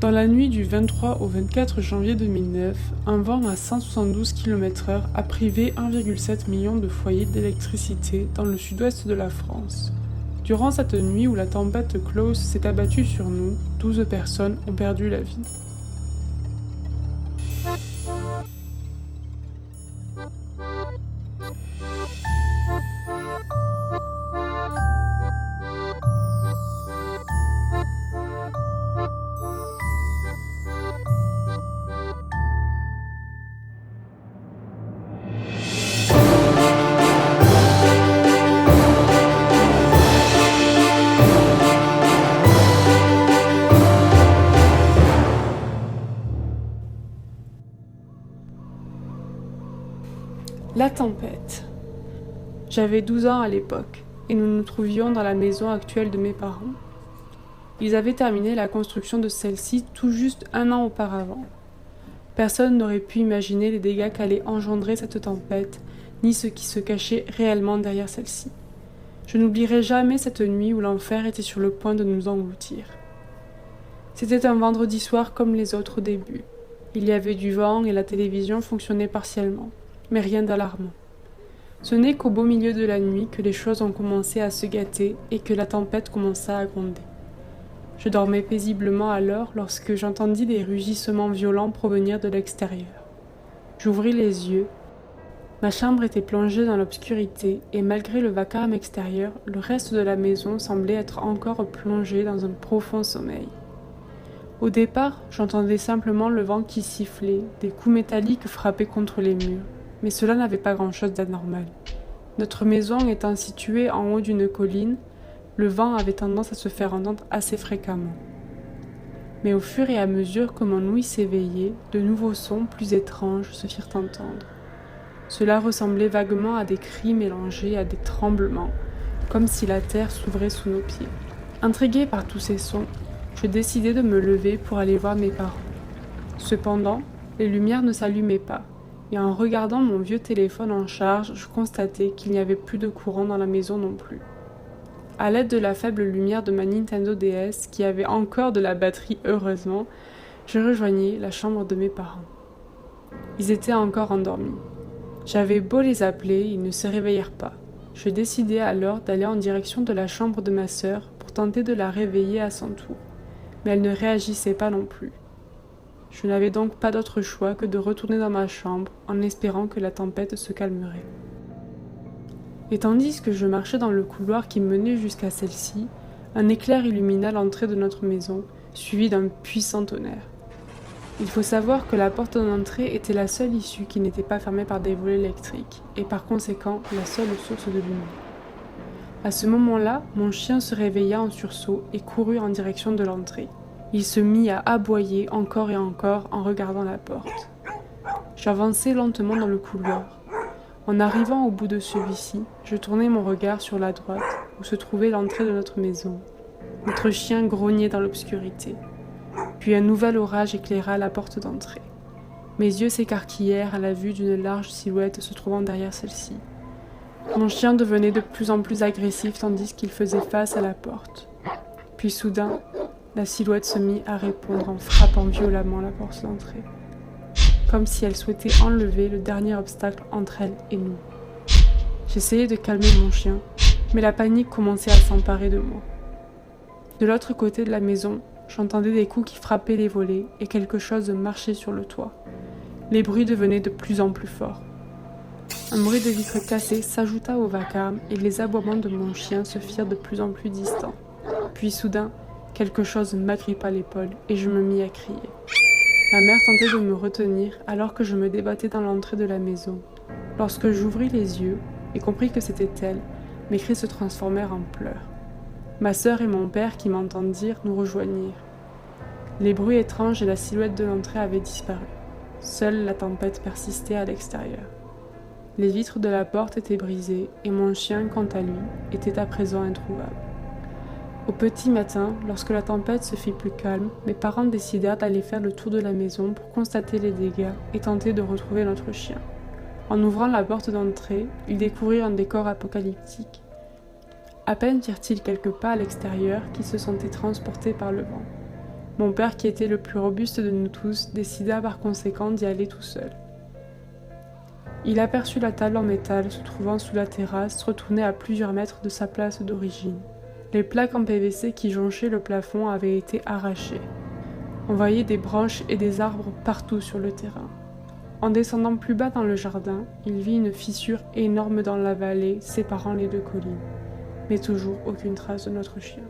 Dans la nuit du 23 au 24 janvier 2009, un vent à 172 km/h a privé 1,7 million de foyers d'électricité dans le sud-ouest de la France. Durant cette nuit où la tempête Klaus s'est abattue sur nous, 12 personnes ont perdu la vie. La tempête. J'avais 12 ans à l'époque, et nous nous trouvions dans la maison actuelle de mes parents. Ils avaient terminé la construction de celle-ci tout juste 1 an auparavant. Personne n'aurait pu imaginer les dégâts qu'allait engendrer cette tempête, ni ce qui se cachait réellement derrière celle-ci. Je n'oublierai jamais cette nuit où l'enfer était sur le point de nous engloutir. C'était un vendredi soir comme les autres au début. Il y avait du vent et la télévision fonctionnait partiellement. Mais rien d'alarmant. Ce n'est qu'au beau milieu de la nuit que les choses ont commencé à se gâter et que la tempête commença à gronder. Je dormais paisiblement alors lorsque j'entendis des rugissements violents provenir de l'extérieur. J'ouvris les yeux. Ma chambre était plongée dans l'obscurité et malgré le vacarme extérieur, le reste de la maison semblait être encore plongé dans un profond sommeil. Au départ, j'entendais simplement le vent qui sifflait, des coups métalliques frappaient contre les murs. Mais cela n'avait pas grand-chose d'anormal. Notre maison étant située en haut d'une colline, le vent avait tendance à se faire entendre assez fréquemment. Mais au fur et à mesure que mon ouïe s'éveillait, de nouveaux sons plus étranges se firent entendre. Cela ressemblait vaguement à des cris mélangés à des tremblements, comme si la terre s'ouvrait sous nos pieds. Intriguée par tous ces sons, je décidai de me lever pour aller voir mes parents. Cependant, les lumières ne s'allumaient pas. Et en regardant mon vieux téléphone en charge, je constatai qu'il n'y avait plus de courant dans la maison non plus. À l'aide de la faible lumière de ma Nintendo DS, qui avait encore de la batterie heureusement, je rejoignis la chambre de mes parents. Ils étaient encore endormis. J'avais beau les appeler, ils ne se réveillèrent pas. Je décidai alors d'aller en direction de la chambre de ma sœur pour tenter de la réveiller à son tour. Mais elle ne réagissait pas non plus. Je n'avais donc pas d'autre choix que de retourner dans ma chambre en espérant que la tempête se calmerait. Et tandis que je marchais dans le couloir qui menait jusqu'à celle-ci, un éclair illumina l'entrée de notre maison, suivi d'un puissant tonnerre. Il faut savoir que la porte d'entrée était la seule issue qui n'était pas fermée par des volets électriques, et par conséquent la seule source de lumière. À ce moment-là, mon chien se réveilla en sursaut et courut en direction de l'entrée. Il se mit à aboyer encore et encore en regardant la porte. J'avançai lentement dans le couloir. En arrivant au bout de celui-ci, je tournai mon regard sur la droite, où se trouvait l'entrée de notre maison. Notre chien grognait dans l'obscurité. Puis un nouvel orage éclaira la porte d'entrée. Mes yeux s'écarquillèrent à la vue d'une large silhouette se trouvant derrière celle-ci. Mon chien devenait de plus en plus agressif tandis qu'il faisait face à la porte. Puis soudain, la silhouette se mit à répondre en frappant violemment la porte d'entrée, comme si elle souhaitait enlever le dernier obstacle entre elle et nous. J'essayais de calmer mon chien, mais la panique commençait à s'emparer de moi. De l'autre côté de la maison, j'entendais des coups qui frappaient les volets et quelque chose marchait sur le toit. Les bruits devenaient de plus en plus forts. Un bruit de vitres cassées s'ajouta au vacarme et les aboiements de mon chien se firent de plus en plus distants. Puis soudain, quelque chose m'agrippa l'épaule et je me mis à crier. Ma mère tentait de me retenir alors que je me débattais dans l'entrée de la maison. Lorsque j'ouvris les yeux et compris que c'était elle, mes cris se transformèrent en pleurs. Ma sœur et mon père, qui m'entendirent, nous rejoignirent. Les bruits étranges et la silhouette de l'entrée avaient disparu. Seule la tempête persistait à l'extérieur. Les vitres de la porte étaient brisées et mon chien, quant à lui, était à présent introuvable. Au petit matin, lorsque la tempête se fit plus calme, mes parents décidèrent d'aller faire le tour de la maison pour constater les dégâts et tenter de retrouver notre chien. En ouvrant la porte d'entrée, ils découvrirent un décor apocalyptique. À peine firent-ils quelques pas à l'extérieur qu'ils se sentaient transportés par le vent. Mon père, qui était le plus robuste de nous tous, décida par conséquent d'y aller tout seul. Il aperçut la table en métal se trouvant sous la terrasse, retournée à plusieurs mètres de sa place d'origine. Les plaques en PVC qui jonchaient le plafond avaient été arrachées. On voyait des branches et des arbres partout sur le terrain. En descendant plus bas dans le jardin, il vit une fissure énorme dans la vallée séparant les deux collines. Mais toujours aucune trace de notre chien.